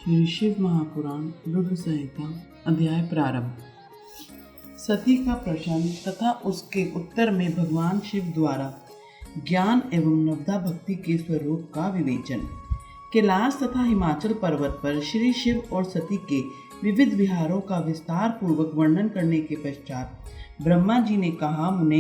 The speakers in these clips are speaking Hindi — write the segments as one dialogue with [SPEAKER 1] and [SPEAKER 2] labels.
[SPEAKER 1] श्री शिव महापुराण रुद्र संहिता अध्याय प्रारंभ। सती का प्रश्न तथा उसके उत्तर में भगवान शिव द्वारा ज्ञान एवं नवदा भक्ति के स्वरूप का विवेचन। कैलाश तथा हिमाचल पर्वत पर श्री शिव और सती के विविध विहारों का विस्तार पूर्वक वर्णन करने के पश्चात ब्रह्मा जी ने कहा, मुने,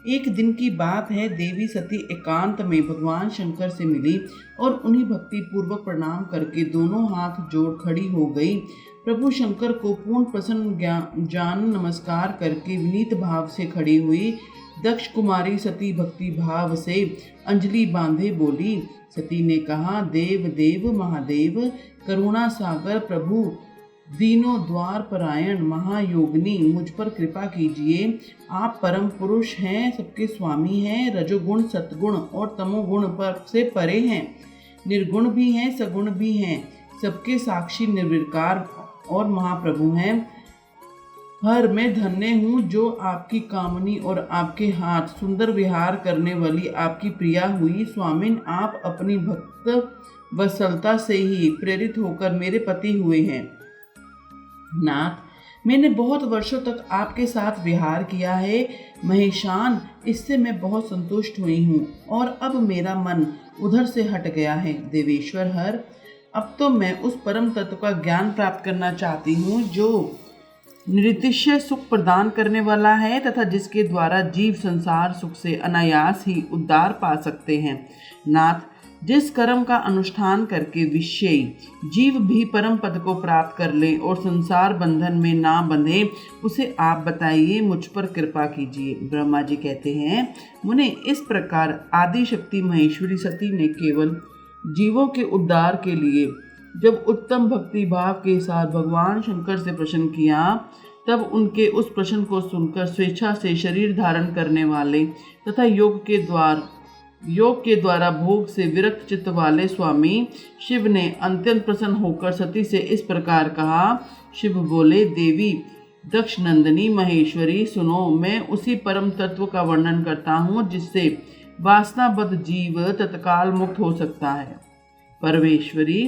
[SPEAKER 1] एक दिन की बात है, देवी सती एकांत में भगवान शंकर से मिली और उन्हीं भक्ति पूर्वक प्रणाम करके दोनों हाथ जोड़ खड़ी हो गई। प्रभु शंकर को पूर्ण प्रसन्न जान नमस्कार करके विनीत भाव से खड़ी हुई। दक्ष कुमारी सती भक्ति भाव से अंजलि बांधे बोली। सती ने कहा, देव देव महादेव, करुणा सागर प्रभु, दीनों द्वार परायण महायोगिनी, मुझ पर कृपा कीजिए। आप परम पुरुष हैं, सबके स्वामी हैं, रजोगुण सतगुण और तमोगुण पर से परे हैं, निर्गुण भी हैं सगुण भी हैं, सबके साक्षी निर्विकार और महाप्रभु हैं। हर मैं धन्य हूँ जो आपकी कामनी और आपके हाथ सुंदर विहार करने वाली आपकी प्रिया हुई। स्वामिन, आप अपनी भक्त वत्सलता से ही प्रेरित होकर मेरे पति हुए हैं। नाथ, मैंने बहुत वर्षों तक आपके साथ विहार किया है। महेशान, इससे मैं बहुत संतुष्ट हुई हूँ और अब मेरा मन उधर से हट गया है। देवेश्वर हर, अब तो मैं उस परम तत्व का ज्ञान प्राप्त करना चाहती हूँ जो निरतिशय सुख प्रदान करने वाला है तथा जिसके द्वारा जीव संसार सुख से अनायास ही उद्धार पा सकते हैं। नाथ, जिस कर्म का अनुष्ठान करके विषयी जीव भी परम पद को प्राप्त कर ले और संसार बंधन में ना बंधे, उसे आप बताइए, मुझ पर कृपा कीजिए। ब्रह्मा जी कहते हैं, मुने, इस प्रकार आदि शक्ति महेश्वरी सती ने केवल जीवों के उद्धार के लिए जब उत्तम भक्ति भाव के साथ भगवान शंकर से प्रश्न किया, तब उनके उस प्रश्न को सुनकर स्वेच्छा से शरीर धारण करने वाले तथा योग के द्वारा भोग से विरक्त चित्त वाले स्वामी शिव ने अत्यंत प्रसन्न होकर सती से इस प्रकार कहा। शिव बोले, देवी दक्ष नंदिनी महेश्वरी, सुनो, मैं उसी परम तत्व का वर्णन करता हूँ जिससे वासनाबद्ध जीव तत्काल मुक्त हो सकता है। परमेश्वरी,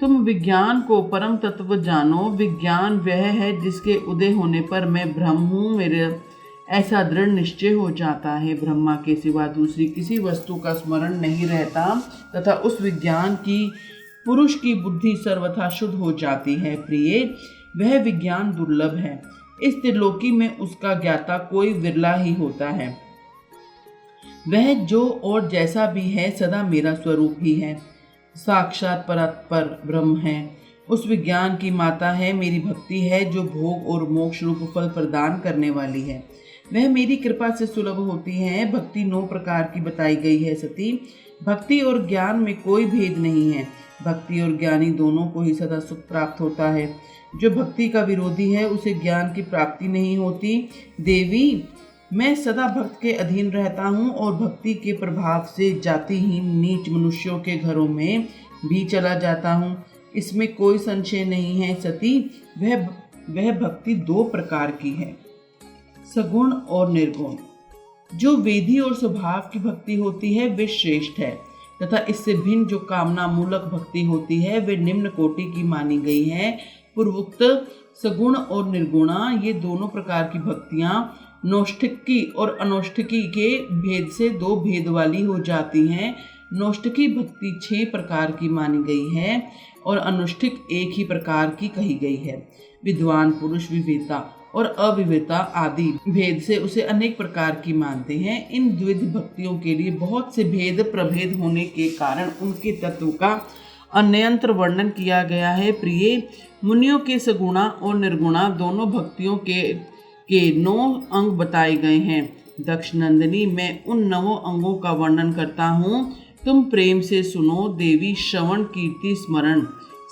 [SPEAKER 1] तुम विज्ञान को परम तत्व जानो। विज्ञान वह है जिसके उदय होने पर मैं ब्रह्म हूँ, मेरे ऐसा दृढ़ निश्चय हो जाता है। ब्रह्मा के सिवा दूसरी किसी वस्तु का स्मरण नहीं रहता तथा उस विज्ञान की पुरुष की बुद्धि सर्वथा शुद्ध हो जाती है। प्रिय, वह विज्ञान दुर्लभ है। इस त्रिलोकी में उसका ज्ञाता कोई विरला ही होता है। वह जो और जैसा भी है सदा मेरा स्वरूप ही है, साक्षात परात्पर ब्रह्म है। उस विज्ञान की माता है मेरी भक्ति है जो भोग और मोक्ष रूप फल प्रदान करने वाली है। वह मेरी कृपा से सुलभ होती है। भक्ति 9 प्रकार की बताई गई है। सती, भक्ति और ज्ञान में कोई भेद नहीं है। भक्ति और ज्ञानी दोनों को ही सदा सुख प्राप्त होता है। जो भक्ति का विरोधी है उसे ज्ञान की प्राप्ति नहीं होती। देवी, मैं सदा भक्त के अधीन रहता हूँ और भक्ति के प्रभाव से जातिहीन नीच मनुष्यों के घरों में भी चला जाता हूँ, इसमें कोई संशय नहीं है। सती, वह भक्ति 2 प्रकार की है, सगुण और निर्गुण। जो वेदी और स्वभाव की भक्ति होती है वे श्रेष्ठ है तथा इससे भिन्न जो कामना मूलक भक्ति होती है वे निम्न कोटि की मानी गई है। पूर्वोक्त सगुण और निर्गुणा, ये दोनों प्रकार की भक्तियां नौष्ठिकी और अनौष्ठिकी के भेद से 2 भेद वाली हो जाती हैं। नौष्ठिकी भक्ति 6 प्रकार की मानी गई है और अनुष्ठिक 1 ही प्रकार की कही गई है। विद्वान पुरुष विवेता और अविवेता आदि भेद से उसे अनेक प्रकार की मानते हैं। इन द्विध भक्तियों के लिए बहुत से भेद प्रभेद होने के कारण उनके तत्व का अन्यंत्र वर्णन किया गया है। प्रिय, मुनियों के सगुणा और निर्गुणा दोनों भक्तियों के 9 अंग बताए गए हैं। दक्ष नंदिनी, मैं उन 9 अंगों का वर्णन करता हूँ, तुम प्रेम से सुनो। देवी, श्रवण कीर्ति स्मरण,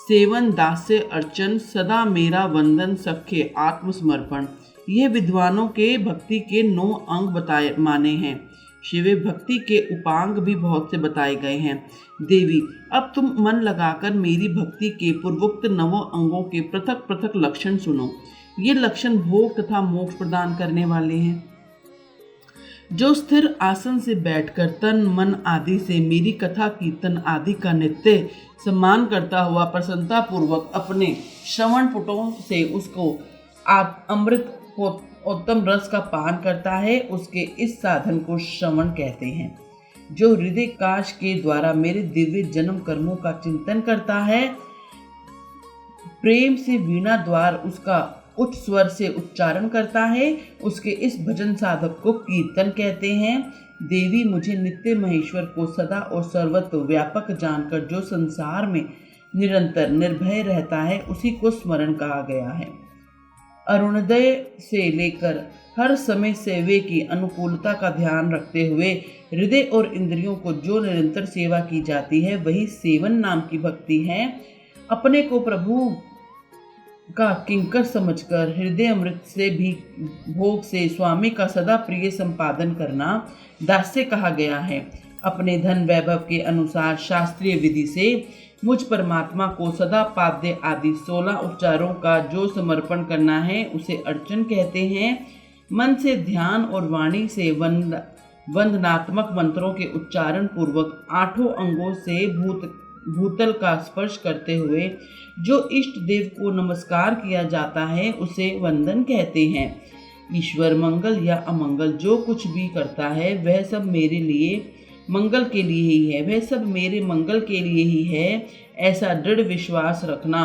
[SPEAKER 1] सेवन दास्य अर्चन, सदा मेरा वंदन, सख्य आत्मसमर्पण, ये विद्वानों के भक्ति के 9 अंग बताए माने हैं। शिव भक्ति के उपांग भी बहुत से बताए गए हैं। देवी, अब तुम मन लगाकर मेरी भक्ति के पूर्वोक्त 9 अंगों के पृथक पृथक लक्षण सुनो। ये लक्षण भोग तथा मोक्ष प्रदान करने वाले हैं। जो स्थिर आसन से बैठकर तन मन आदि से मेरी कथा कीर्तन आदि का नित्य सम्मान करता हुआ प्रसन्नता पूर्वक अपने श्रवण पुटों से उसको आप अमृत उत्तम रस का पान करता है, उसके इस साधन को श्रवण कहते हैं। जो हृदय काश के द्वारा मेरे दिव्य जन्म कर्मों का चिंतन करता है, प्रेम से वीणा द्वार उसका उच्च स्वर से उच्चारण करता है, उसके इस भजन साधक को कीर्तन कहते हैं। देवी मुझे नित्य महेश्वर को सदा और सर्वत्र व्यापक जानकर जो संसार में निरंतर निर्भय रहता है, उसी को स्मरण कहा गया है। अरुणोदय से लेकर हर समय सेवे की अनुकूलता का ध्यान रखते हुए हृदय और इंद्रियों को जो निरंतर सेवा की जाती है, वही सेवन नाम की भक्ति है। अपने को प्रभु का किंकर समझकर हृदय अमृत से भी भोग से स्वामी का सदा प्रिय संपादन करना दास्य कहा गया है। अपने धन वैभव के अनुसार शास्त्रीय विधि से मुझ परमात्मा को सदा पाद्य आदि 16 उपचारों का जो समर्पण करना है, उसे अर्चन कहते हैं। मन से ध्यान और वाणी से वंदनात्मक मंत्रों के उच्चारण पूर्वक 8 अंगों से भूतल का स्पर्श करते हुए जो इष्ट देव को नमस्कार किया जाता है, उसे वंदन कहते हैं। ईश्वर मंगल या अमंगल जो कुछ भी करता है, वह सब मेरे लिए मंगल के लिए ही है, वह सब मेरे मंगल के लिए ही है, ऐसा दृढ़ विश्वास रखना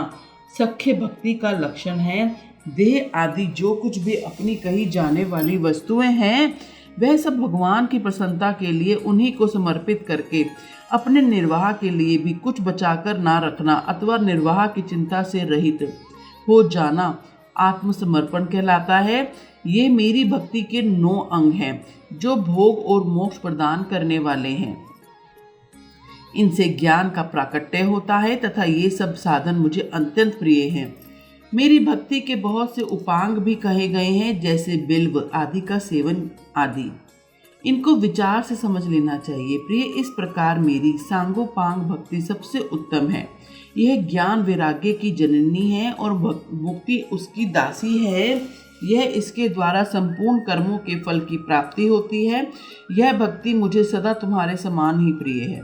[SPEAKER 1] सख्य भक्ति का लक्षण है। देह आदि जो कुछ भी अपनी कही जाने वाली वस्तुएं हैं, वह सब भगवान की प्रसन्नता के लिए उन्हीं को समर्पित करके अपने निर्वाह के लिए भी कुछ बचाकर ना रखना अथवा निर्वाह की चिंता से रहित हो जाना आत्मसमर्पण कहलाता है। ये मेरी भक्ति के 9 अंग हैं जो भोग और मोक्ष प्रदान करने वाले हैं। इनसे ज्ञान का प्राकट्य होता है तथा ये सब साधन मुझे अत्यंत प्रिय हैं। मेरी भक्ति के बहुत से उपांग भी कहे गए हैं, जैसे बिल्व आदि का सेवन आदि। इनको विचार से समझ लेना चाहिए। प्रिय, इस प्रकार मेरी सांगोपांग भक्ति सबसे उत्तम है। यह ज्ञान वैराग्य की जननी है और मुक्ति उसकी दासी है। यह इसके द्वारा संपूर्ण कर्मों के फल की प्राप्ति होती है। यह भक्ति मुझे सदा तुम्हारे समान ही प्रिय है।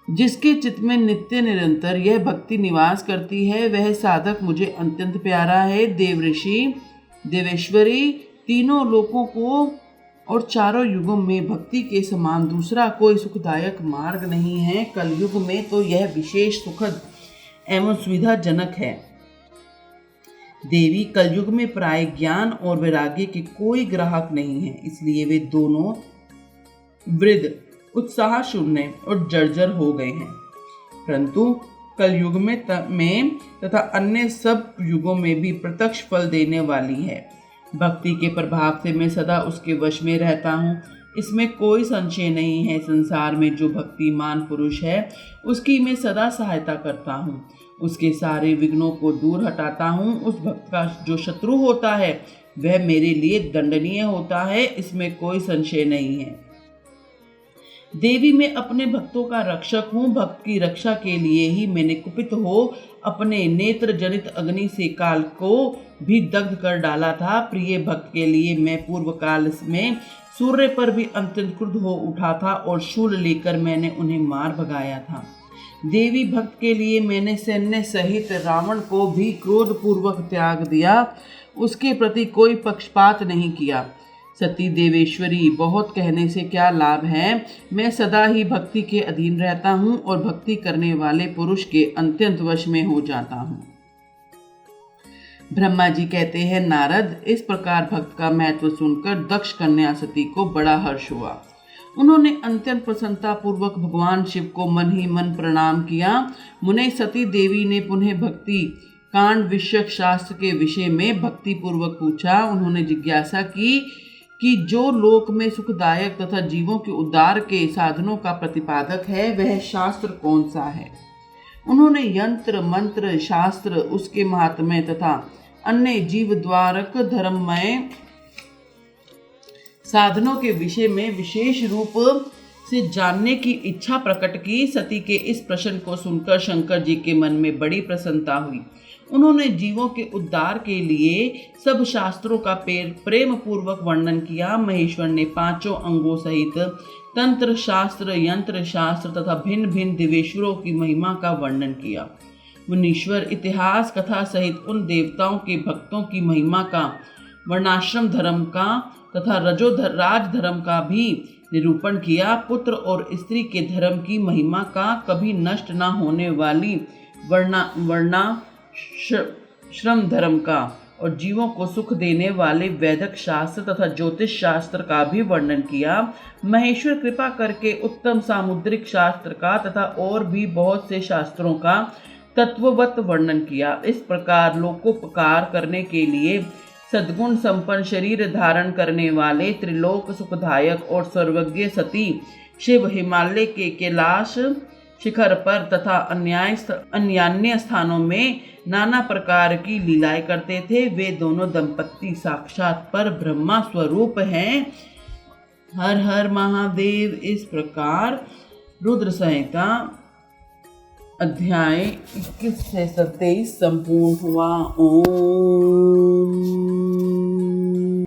[SPEAKER 1] जिसके चित्त में नित्य निरंतर यह भक्ति निवास करती है, वह साधक मुझे अत्यंत प्यारा है। देव ऋषि देवेश्वरी तीनों लोकों को और चारों युगों में भक्ति के समान दूसरा कोई सुखदायक मार्ग नहीं है। कलयुग में तो यह विशेष सुखद एवं सुविधाजनक है। देवी, कलयुग में प्राय ज्ञान और वैराग्य के कोई ग्राहक नहीं है, इसलिए वे दोनों वृद्ध उत्साह शून्य और जर्जर हो गए हैं। परंतु कलयुग में तथा अन्य सब युगों में भी प्रत्यक्ष फल देने वाली है। भक्ति के प्रभाव से मैं सदा उसके वश में रहता हूँ, इसमें कोई संशय नहीं है। संसार में जो भक्तिमान पुरुष है, उसकी मैं सदा सहायता करता हूँ, उसके सारे विघ्नों को दूर हटाता हूँ। उस भक्त का जो शत्रु होता है, वह मेरे लिए दंडनीय होता है, इसमें कोई संशय नहीं है। देवी, मैं अपने भक्तों का रक्षक हूँ। भक्त की रक्षा के लिए ही मैंने कुपित हो अपने नेत्र जनित अग्नि से काल को भी दग्ध कर डाला था। प्रिय भक्त के लिए मैं पूर्व काल में सूर्य पर भी अत्यंत क्रुद्ध हो उठा था और शूल लेकर मैंने उन्हें मार भगाया था। देवी, भक्त के लिए मैंने सैन्य सहित रावण को भी क्रोध पूर्वक त्याग दिया, उसके प्रति कोई पक्षपात नहीं किया। सती देवेश्वरी, बहुत कहने से क्या लाभ है। मैं सदा ही भक्ति के अधीन रहता हूँ और भक्ति करने वाले पुरुष के अत्यंत वश में हो जाता हूँ। ब्रह्मा जी कहते हैं, नारद, इस प्रकार भक्त का महत्व सुनकर दक्ष कन्या सती को बड़ा हर्ष हुआ। उन्होंने अत्यंत प्रसन्नता पूर्वक भगवान शिव को मन ही मन प्रणाम किया। मुने, सती देवी ने पुनः भक्ति कांड विषयक शास्त्र के विषय में भक्ति पूर्वक पूछा। उन्होंने जिज्ञासा की कि जो लोक में सुखदायक तथा जीवों के उद्धार के साधनों का प्रतिपादक है, वह शास्त्र कौन सा है। उन्होंने यंत्र मंत्र शास्त्र, उसके महात्म्य तथा अन्य जीव द्वारक धर्ममय साधनों के विषय में विशेष रूप से जानने की इच्छा प्रकट की। सती के इस प्रश्न को सुनकर शंकर जी के मन में बड़ी प्रसन्नता हुई। उन्होंने जीवों के उद्धार के लिए सब शास्त्रों का प्रेम पूर्वक वर्णन किया। महेश्वर ने 5 अंगों सहित तंत्र शास्त्र, यंत्र शास्त्र तथा भिन्न भिन्न दिवेश्वरों की महिमा का वर्णन किया। मुनीश्वर इतिहास कथा सहित उन देवताओं के भक्तों की महिमा का, वर्णाश्रम धर्म का तथा राज धर्म का भी निरूपण किया। पुत्र और स्त्री के धर्म की महिमा का, कभी नष्ट न होने वाली वर्णाश्रम धर्म का और जीवों को सुख देने वाले वैदिक शास्त्र तथा ज्योतिष शास्त्र का भी वर्णन किया। महेश्वर कृपा करके उत्तम सामुद्रिक शास्त्र का तथा और भी बहुत से शास्त्रों का तत्ववत वर्णन किया। इस प्रकार लोकोपकार करने के लिए सद्गुण संपन्न शरीर धारण करने वाले त्रिलोक सुखदायक और सर्वज्ञ सती शिव हिमालय के कैलाश शिखर पर तथा अन्य स्थानों में नाना प्रकार की लीलाएं करते थे। वे दोनों दंपत्ति साक्षात पर ब्रह्मा स्वरूप हैं। हर हर महादेव। इस प्रकार रुद्र संहिता अध्याय 21 से 27 संपूर्ण हुआ। ओम।